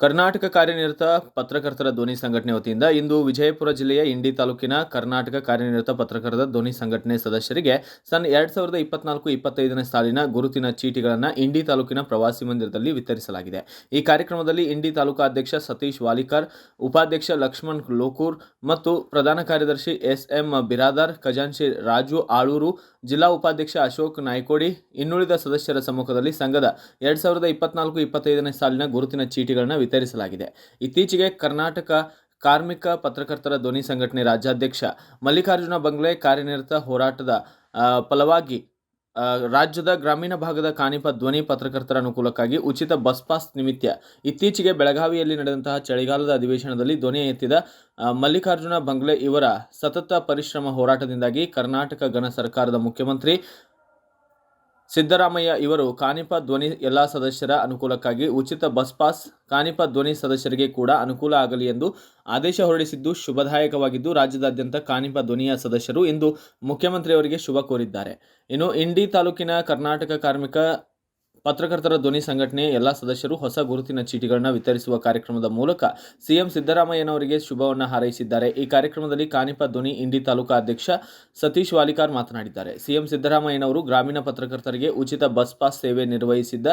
ಕರ್ನಾಟಕ ಕಾರ್ಯನಿರತ ಪತ್ರಕರ್ತರ ಧ್ವನಿ ಸಂಘಟನೆ ವತಿಯಿಂದ ಇಂದು ವಿಜಯಪುರ ಜಿಲ್ಲೆಯ ಇಂಡಿ ತಾಲೂಕಿನ ಕರ್ನಾಟಕ ಕಾರ್ಯನಿರತ ಪತ್ರಕರ್ತರ ಧ್ವನಿ ಸಂಘಟನೆ ಸದಸ್ಯರಿಗೆ ಸನ್ 2024-25ನೇ ಸಾಲಿನ ಗುರುತಿನ ಚೀಟಿಗಳನ್ನು ಇಂಡಿ ತಾಲೂಕಿನ ಪ್ರವಾಸಿ ಮಂದಿರದಲ್ಲಿ ವಿತರಿಸಲಾಗಿದೆ. ಈ ಕಾರ್ಯಕ್ರಮದಲ್ಲಿ ಇಂಡಿ ತಾಲೂಕಾ ಅಧ್ಯಕ್ಷ ಸತೀಶ್ ವಾಲಿಕಾರ್, ಉಪಾಧ್ಯಕ್ಷ ಲಕ್ಷ್ಮಣ್ ಲೋಕೂರ್ ಮತ್ತು ಪ್ರಧಾನ ಕಾರ್ಯದರ್ಶಿ ಎಸ್.ಎಂ. ಬಿರಾದಾರ್, ಖಜಾಂಚಿ ರಾಜು ಆಳೂರು, ಜಿಲ್ಲಾ ಉಪಾಧ್ಯಕ್ಷ ಅಶೋಕ್ ನಾಯ್ಕೋಡಿ, ಇನ್ನುಳಿದ ಸದಸ್ಯರ ಸಮ್ಮುಖದಲ್ಲಿ ಸಂಘದ 2024-25ನೇ ಸಾಲಿನ ಗುರುತಿನ ಚೀಟಿಗಳನ್ನು ವಿತರಿಸಲಾಗಿದೆ. ಇತ್ತೀಚೆಗೆ ಕರ್ನಾಟಕ ಕಾರ್ಮಿಕ ಪತ್ರಕರ್ತರ ಧ್ವನಿ ಸಂಘಟನೆ ರಾಜ್ಯಾಧ್ಯಕ್ಷ ಮಲ್ಲಿಕಾರ್ಜುನ ಬಂಗ್ಲೆ ಕಾರ್ಯನಿರತ ಹೋರಾಟದ ಫಲವಾಗಿ ರಾಜ್ಯದ ಗ್ರಾಮೀಣ ಭಾಗದ ಕಾನಿಪ ಧ್ವನಿ ಪತ್ರಕರ್ತರ ಅನುಕೂಲಕ್ಕಾಗಿ ಉಚಿತ ಬಸ್ ಪಾಸ್ ನಿಮಿತ್ತ ಇತ್ತೀಚೆಗೆ ಬೆಳಗಾವಿಯಲ್ಲಿ ನಡೆದಂತಹ ಚಳಿಗಾಲದ ಅಧಿವೇಶನದಲ್ಲಿ ಧ್ವನಿ ಎತ್ತಿದ ಮಲ್ಲಿಕಾರ್ಜುನ ಬಂಗ್ಲೆ ಇವರ ಸತತ ಪರಿಶ್ರಮ ಹೋರಾಟದಿಂದಾಗಿ ಕರ್ನಾಟಕ ಗಣ ಸರ್ಕಾರದ ಮುಖ್ಯಮಂತ್ರಿ ಸಿದ್ದರಾಮಯ್ಯ ಇವರು ಕಾನಿಪ ಧ್ವನಿ ಎಲ್ಲ ಸದಸ್ಯರ ಅನುಕೂಲಕ್ಕಾಗಿ ಉಚಿತ ಬಸ್ ಪಾಸ್ ಕಾನಿಪ ಧ್ವನಿ ಸದಸ್ಯರಿಗೆ ಕೂಡ ಅನುಕೂಲ ಆಗಲಿ ಎಂದು ಆದೇಶ ಹೊರಡಿಸಿದ್ದು ಶುಭದಾಯಕವಾಗಿದ್ದು, ರಾಜ್ಯದಾದ್ಯಂತ ಕಾನಿಪ ಧ್ವನಿಯ ಸದಸ್ಯರು ಇಂದು ಮುಖ್ಯಮಂತ್ರಿಯವರಿಗೆ ಶುಭ ಕೋರಿದ್ದಾರೆ. ಇನ್ನು ಇಂಡಿ ತಾಲೂಕಿನ ಕರ್ನಾಟಕ ಕಾರ್ಮಿಕ ಪತ್ರಕರ್ತರ ಧ್ವನಿ ಸಂಘಟನೆಯ ಎಲ್ಲ ಸದಸ್ಯರು ಹೊಸ ಗುರುತಿನ ಚೀಟಿಗಳನ್ನು ವಿತರಿಸುವ ಕಾರ್ಯಕ್ರಮದ ಮೂಲಕ ಸಿಎಂ ಸಿದ್ದರಾಮಯ್ಯನವರಿಗೆ ಶುಭವನ್ನು ಹಾರೈಸಿದ್ದಾರೆ. ಈ ಕಾರ್ಯಕ್ರಮದಲ್ಲಿ ಕಾನಿಪ ಧ್ವನಿ ಇಂಡಿ ತಾಲೂಕಾ ಅಧ್ಯಕ್ಷ ಸತೀಶ್ ವಾಲಿಕಾರ್ ಮಾತನಾಡಿದ್ದಾರೆ. ಸಿಎಂ ಸಿದ್ದರಾಮಯ್ಯನವರು ಗ್ರಾಮೀಣ ಪತ್ರಕರ್ತರಿಗೆ ಉಚಿತ ಬಸ್ ಪಾಸ್ ಸೇವೆ ನಿರ್ವಹಿಸಿದ್ದ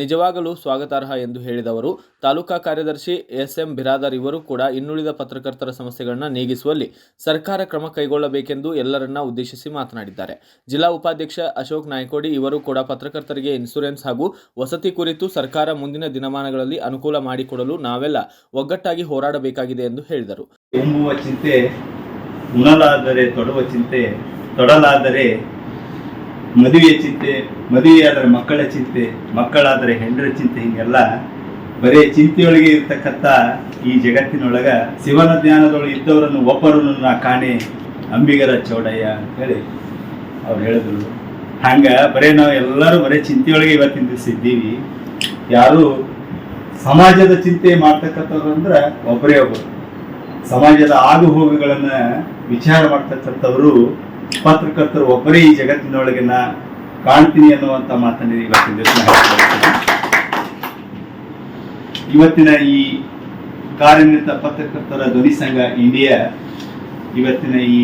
ನಿಜವಾಗಲೂ ಸ್ವಾಗತಾರ್ಹ ಎಂದು ಹೇಳಿದವರು. ತಾಲೂಕಾ ಕಾರ್ಯದರ್ಶಿ ಎಸ್.ಎಂ. ಬಿರಾದಾರ್ ಇವರು ಕೂಡ ಇನ್ನುಳಿದ ಪತ್ರಕರ್ತರ ಸಮಸ್ಯೆಗಳನ್ನು ನೀಗಿಸುವಲ್ಲಿ ಸರ್ಕಾರ ಕ್ರಮ ಕೈಗೊಳ್ಳಬೇಕೆಂದು ಎಲ್ಲರನ್ನ ಉದ್ದೇಶಿಸಿ ಮಾತನಾಡಿದ್ದಾರೆ. ಜಿಲ್ಲಾ ಉಪಾಧ್ಯಕ್ಷ ಅಶೋಕ್ ನಾಯ್ಕೋಡಿ ಇವರು ಕೂಡ ಪತ್ರಕರ್ತರಿಗೆ ಇನ್ಸೂರೆನ್ಸ್ ಹಾಗೂ ವಸತಿ ಕುರಿತು ಸರ್ಕಾರ ಮುಂದಿನ ದಿನಮಾನಗಳಲ್ಲಿ ಅನುಕೂಲ ಮಾಡಿಕೊಡಲು ನಾವೆಲ್ಲ ಒಗ್ಗಟ್ಟಾಗಿ ಹೋರಾಡಬೇಕಾಗಿದೆ ಎಂದು ಹೇಳಿದರು. ಎಂಬುವ ಚಿಂತೆ ಉಣಲಾದರೆ ತೊಡುವ ಚಿಂತೆ, ತೊಡಲಾದರೆ ಮದುವೆಯ ಚಿಂತೆ, ಮದುವೆಯಾದರೆ ಮಕ್ಕಳ ಚಿಂತೆ, ಮಕ್ಕಳಾದರೆ ಹೆಂಡರ ಚಿಂತೆ, ಹಿಂಗೆಲ್ಲ ಬರೀ ಚಿಂತೆಯೊಳಗೆ ಇರ್ತಕ್ಕಂಥ ಈ ಜಗತ್ತಿನೊಳಗ ಶಿವನ ಜ್ಞಾನದೊಳಗೆ ಇದ್ದವರನ್ನು ಒಬ್ಬರನ್ನು ನಾ ಕಾಣೆ ಅಂಬಿಗರ ಚೌಡಯ್ಯ ಅಂತ ಹೇಳಿ ಅವ್ರು ಹೇಳಿದ್ರು. ಹಂಗೆ ಬರೀ ನಾವು ಎಲ್ಲರೂ ಬರೀ ಚಿಂತೆಯೊಳಗೆ ಇವತ್ತಿನ ದಿವಸ ಇದ್ದೀವಿ. ಯಾರು ಸಮಾಜದ ಚಿಂತೆ ಮಾಡ್ತಕ್ಕಂಥವ್ರು ಅಂದ್ರೆ ಒಬ್ಬರೇ ಒಬ್ಬರು. ಸಮಾಜದ ಆಗು ಹೋಗುಗಳನ್ನು ವಿಚಾರ ಮಾಡ್ತಕ್ಕಂಥವರು ಪತ್ರಕರ್ತರು ಒಬ್ಬರೇ ಈ ಜಗತ್ತಿನೊಳಗೆ ನಾ ಕಾಣ್ತೀನಿ ಅನ್ನುವಂಥ ಮಾತನ್ನು ಇವತ್ತಿನ ದಿವಸ ಇವತ್ತಿನ ಈ ಕಾರ್ಯನಿರತ ಪತ್ರಕರ್ತರ ಧ್ವನಿ ಸಂಘ ಇಂಡಿಯಾ ಇವತ್ತಿನ ಈ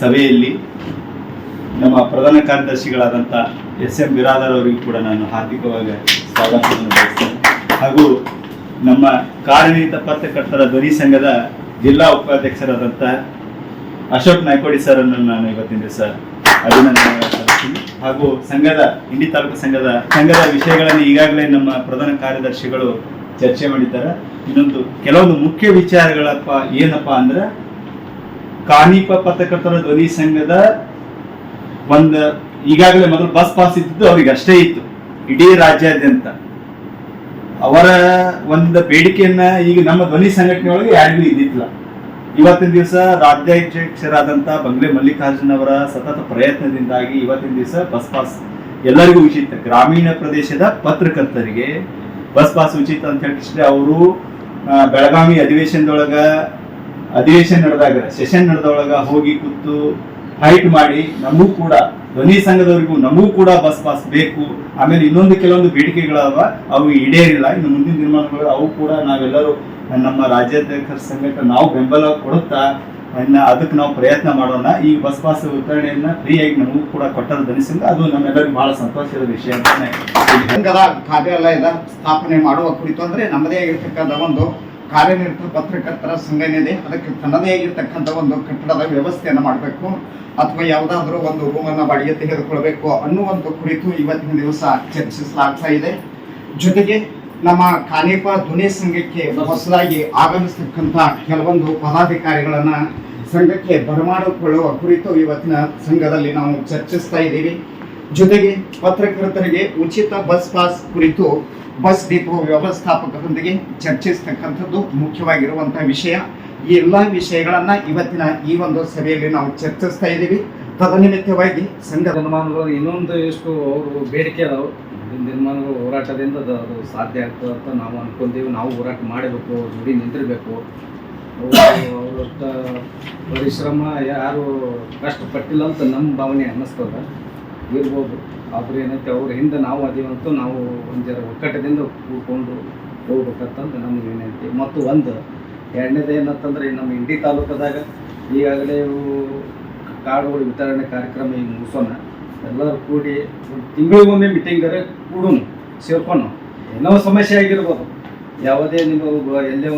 ಸಭೆಯಲ್ಲಿ ನಮ್ಮ ಪ್ರಧಾನ ಕಾರ್ಯದರ್ಶಿಗಳಾದಂಥ ಎಸ್.ಎಂ. ಬಿರಾದಾರ್ ಅವರಿಗೂ ಕೂಡ ನಾನು ಹಾರ್ದಿಕವಾಗಿ ಸ್ವಾಗತವನ್ನು ಬಯಸ್ತೇನೆ. ಹಾಗೂ ನಮ್ಮ ಕಾರ್ಯನಿರತ ಪತ್ರಕರ್ತರ ಧ್ವನಿ ಸಂಘದ ಜಿಲ್ಲಾ ಉಪಾಧ್ಯಕ್ಷರಾದಂಥ ಅಶೋಕ್ ನಾಯ್ಕೋಡಿ ಸರ್ ಅನ್ನು ನಾನು ಇವತ್ತಿನ ದಿವಸ ಅಭಿನಂದನೆ ಸಲ್ಲಿಸ್ತೀನಿ. ಹಾಗೂ ಸಂಘದ ಇಂಡಿ ತಾಲೂಕು ಸಂಘದ ವಿಷಯಗಳನ್ನು ಈಗಾಗಲೇ ನಮ್ಮ ಪ್ರಧಾನ ಕಾರ್ಯದರ್ಶಿಗಳು ಚರ್ಚೆ ಮಾಡಿದ್ದಾರೆ. ಇನ್ನೊಂದು ಕೆಲವೊಂದು ಮುಖ್ಯ ವಿಚಾರಗಳಪ್ಪ ಏನಪ್ಪ ಅಂದ್ರೆ, ಕಾನಿಪ ಪತ್ರಕರ್ತರ ಧ್ವನಿ ಸಂಘದ ಒಂದು ಈಗಾಗಲೇ ಮೊದಲು ಬಸ್ ಪಾಸ್ ಇದ್ದು ಅವ್ರಿಗೆ ಅಷ್ಟೇ ಇತ್ತು ಇಡೀ ರಾಜ್ಯಾದ್ಯಂತ. ಅವರ ಒಂದು ಬೇಡಿಕೆಯನ್ನ ಈಗ ನಮ್ಮ ಧ್ವನಿ ಸಂಘಟನೆ ಒಳಗೆ ಯಾರಿಗೂ ಇದ್ದಿಲ್ಲ. ಇವತ್ತಿನ ದಿವಸ ರಾಜ್ಯಾಧ್ಯಕ್ಷರಾದಂಥ ಬಂಗ್ಲೆ ಮಲ್ಲಿಕಾರ್ಜುನ್ ಅವರ ಸತತ ಪ್ರಯತ್ನದಿಂದಾಗಿ ಇವತ್ತಿನ ದಿವಸ ಬಸ್ ಪಾಸ್ ಎಲ್ಲರಿಗೂ ಉಚಿತ. ಗ್ರಾಮೀಣ ಪ್ರದೇಶದ ಪತ್ರಕರ್ತರಿಗೆ ಬಸ್ ಪಾಸ್ ಉಚಿತ ಅಂತ ಹೇಳಿದ್ರೆ ಅವರು ಬೆಳಗಾವಿ ಅಧಿವೇಶನ ನಡೆದಾಗ ಸೆಷನ್ ನಡೆದೊಳಗ ಹೋಗಿ ಕೂತು ಫೈಟ್ ಮಾಡಿ ನಮಗೂ ಕೂಡ ಧ್ವನಿ ಸಂಘದವರಿಗೂ ನಮಗೂ ಕೂಡ ಬಸ್ ಪಾಸ್ ಬೇಕು. ಆಮೇಲೆ ಇನ್ನೊಂದು ಕೆಲವೊಂದು ಬೇಡಿಕೆಗಳವ, ಅವು ಈಡೇರಿಲ್ಲ. ಇನ್ನು ಮುಂದಿನ ದಿನಮಾನಗಳು ಅವು ಕೂಡ ನಾವೆಲ್ಲರೂ ನಮ್ಮ ರಾಜ್ಯಾಧ್ಯಕ್ಷರ ಸಂಘಟನೆ ನಾವು ಬೆಂಬಲ ಕೊಡುತ್ತಾ ಅದಕ್ಕೆ ನಾವು ಪ್ರಯತ್ನ ಮಾಡೋಣ. ಈ ಬಸ್ ಪಾಸ್ ವಿತರಣೆಯನ್ನ ಫ್ರೀಯಾಗಿ ನಮಗೂ ಕೂಡ ಕೊಟ್ಟದ ಧ್ವನಿ ಸಂಘ, ಅದು ನಮ್ಮೆಲ್ಲರಿಗೂ ಬಹಳ ಸಂತೋಷದ ವಿಷಯ. ಸಂಘದ ಕಾರ್ಯಾಲಯದ ಸ್ಥಾಪನೆ ಮಾಡುವ ಕುರಿತು ಅಂದ್ರೆ ನಮ್ಮದೇ ಆಗಿರ್ತಕ್ಕಂಥ ಒಂದು ಕಾರ್ಯನಿರತ ಪತ್ರಕರ್ತರ ಸಂಘಟನೆ ಅದಕ್ಕೆ ತನ್ನದೇ ಆಗಿರ್ತಕ್ಕಂಥ ಒಂದು ಕಟ್ಟಡದ ವ್ಯವಸ್ಥೆಯನ್ನು ಮಾಡಬೇಕು ಅಥವಾ ಯಾವುದಾದ್ರೂ ಒಂದು ರೂಮನ್ನು ಬಾಡಿಗೆ ತೆಗೆದುಕೊಳ್ಬೇಕು ಅನ್ನುವಂಥ ಕುರಿತು ಇವತ್ತಿನ ದಿವಸ ಚರ್ಚಿಸಲಾಗ್ತಾ ಇದೆ. ಜೊತೆಗೆ ನಮ್ಮ ಕಾನಿಪ ಧ್ವನಿ ಸಂಘಕ್ಕೆ ಹೊಸದಾಗಿ ಆಗಮಿಸತಕ್ಕಂಥ ಕೆಲವೊಂದು ಪದಾಧಿಕಾರಿಗಳನ್ನ ಸಂಘಕ್ಕೆ ಬರಮಾಡಿಕೊಳ್ಳುವ ಕುರಿತು ಇವತ್ತಿನ ಸಂಘದಲ್ಲಿ ನಾವು ಚರ್ಚಿಸ್ತಾ ಇದ್ದೀವಿ. ಜೊತೆಗೆ ಪತ್ರಕರ್ತರಿಗೆ ಉಚಿತ ಬಸ್ ಪಾಸ್ ಕುರಿತು ಬಸ್ ಡಿಪೋ ವ್ಯವಸ್ಥಾಪಕರೊಂದಿಗೆ ಚರ್ಚಿಸತಕ್ಕಂಥದ್ದು ಮುಖ್ಯವಾಗಿರುವಂತಹ ವಿಷಯ. ಈ ಎಲ್ಲ ವಿಷಯಗಳನ್ನ ಇವತ್ತಿನ ಈ ಒಂದು ಸಭೆಯಲ್ಲಿ ನಾವು ಚರ್ಚಿಸ್ತಾ ಇದ್ದೀವಿ. ತದನಿಮಿತ್ತವಾಗಿ ಸಂಘ ದಿನಮಾನಗಳು ಇನ್ನೊಂದು ಎಷ್ಟು ಅವರು ಬೇಡಿಕೆ ಅದಾವೆ. ದಿನಮಾನಗಳು ಹೋರಾಟದಿಂದ ಅದು ಸಾಧ್ಯ ಆಗ್ತದೆ ಅಂತ ನಾವು ಅನ್ಕೊಂತೀವಿ. ನಾವು ಹೋರಾಟ ಮಾಡಬೇಕು, ಜೋಡಿ ನಿಂತಿರಬೇಕು. ಅವರ ಪರಿಶ್ರಮ ಯಾರು ಕಷ್ಟಪಟ್ಟಿಲ್ಲ ಅಂತ ನಮ್ಮ ಭಾವನೆ ಅನ್ನಿಸ್ತದ ಇರ್ಬೋದು. ಆದ್ರೆ ಏನೈತೆ ಅವ್ರ ಹಿಂದೆ ನಾವು ಅದೀವಂತೂ ನಾವು ಒಂದು ಜರ ಒಕ್ಕಟ್ಟದಿಂದ ಕೂತ್ಕೊಂಡು ಹೋಗ್ಬೇಕಂತಂದು ನಮ್ಗೆ ವಿನಂತಿ. ಮತ್ತು ಎರಡನೇದು ಏನಂತಂದ್ರೆ ನಮ್ಮ ಇಂಡಿ ತಾಲೂಕದಾಗ ಈಗಾಗಲೇ ಇವು ಕಾರ್ಡ್ಗಳು ವಿತರಣೆ ಕಾರ್ಯಕ್ರಮ ಈಗ ಮುಗಿಸೋಣ. ಎಲ್ಲರೂ ಕೂಡಿ ಒಂದು ತಿಂಗಳಿಗೊಮ್ಮೆ ಮೀಟಿಂಗರೆ ಕೂಡೋಣ, ಸೇರ್ಕೊಂಡು ಏನೋ ಸಮಸ್ಯೆ ಆಗಿರ್ಬೋದು, ಯಾವುದೇ ನೀವು ಎಲ್ಲೇ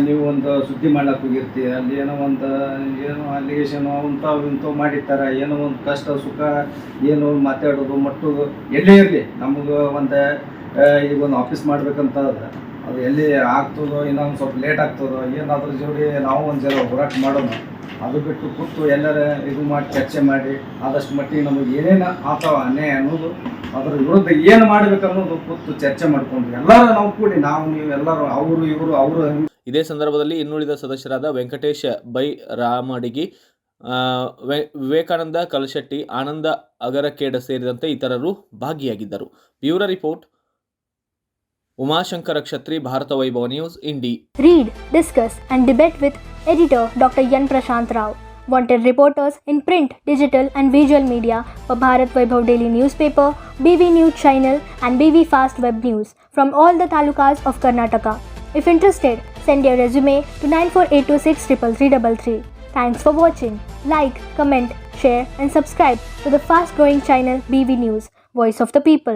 ನೀವು ಒಂದು ಸುದ್ದಿ ಮಾಡ್ಲಿಕ್ಕೆ ಹೋಗಿರ್ತೀವಿ, ಅಲ್ಲಿ ಏನೋ ಅಲಿಗೇಷನು ಇಂಥವು ಮಾಡಿರ್ತಾರೆ, ಏನೋ ಒಂದು ಕಷ್ಟ ಸುಖ ಏನು ಮಾತಾಡೋದು ಮಟ್ಟೋದು ಎಲ್ಲೇ ಇರಲಿ, ನಮಗೆ ಈಗ ಒಂದು ಆಫೀಸ್ ಮಾಡ್ಬೇಕಂತ ಅದು ಎಲ್ಲಿ ಆಗ್ತದೋ ಇನ್ನೊಂದು ಸ್ವಲ್ಪ ಲೇಟ್ ಆಗ್ತದೋ ಏನಾದ್ರ ಜೋಡಿ ನಾವು ಒಂದು ಜನ ಹೋರಾಟ ಮಾಡೋಣ. ಅದು ಬಿಟ್ಟು ಕೂತು ಎಲ್ಲರ ಇದು ಮಾಡಿ ಚರ್ಚೆ ಮಾಡಿ ಆದಷ್ಟು ಮಟ್ಟಿಗೆ ನಮಗೆ ಏನೇನು ಆಗ್ತಾವ ಅನ್ಯಾಯ ಅನ್ನೋದು ಅದ್ರ ವಿರುದ್ಧ ಏನು ಮಾಡ್ಬೇಕು ಅನ್ನೋದು ಕೂತು ಚರ್ಚೆ ಮಾಡ್ಕೊಂಡು ಎಲ್ಲರೂ ನಾವು ಕೂಡಿ ನೀವು ಎಲ್ಲರೂ ಅವರು ಇದೇ ಸಂದರ್ಭದಲ್ಲಿ ಇನ್ನುಳಿದ ಸದಸ್ಯರಾದ ವೆಂಕಟೇಶ್ ಬೈ ರಾಮಡಿಗಿ, ವಿವೇಕಾನಂದ ಕಲಶೆಟ್ಟಿ, ಆನಂದ ಅಗರಕೇಡ ಸೇರಿದಂತೆ ಇತರರು ಭಾಗಿಯಾಗಿದ್ದರು. Bureau report, Umashankar Kshatri, Bharat Vaibhav news, Indi. Read, discuss and debate with editor Dr. Yan Prashant Rao. Wanted reporters in print, digital and visual media for Bharat Vaibhav Daily Newspaper, BV News Channel and BV Fast Web News from all the talukas of Karnataka. If interested, send your resume to 9482633333. Thanks for watching. Like, comment, share and subscribe to the fast growing channel BV News, Voice of the People.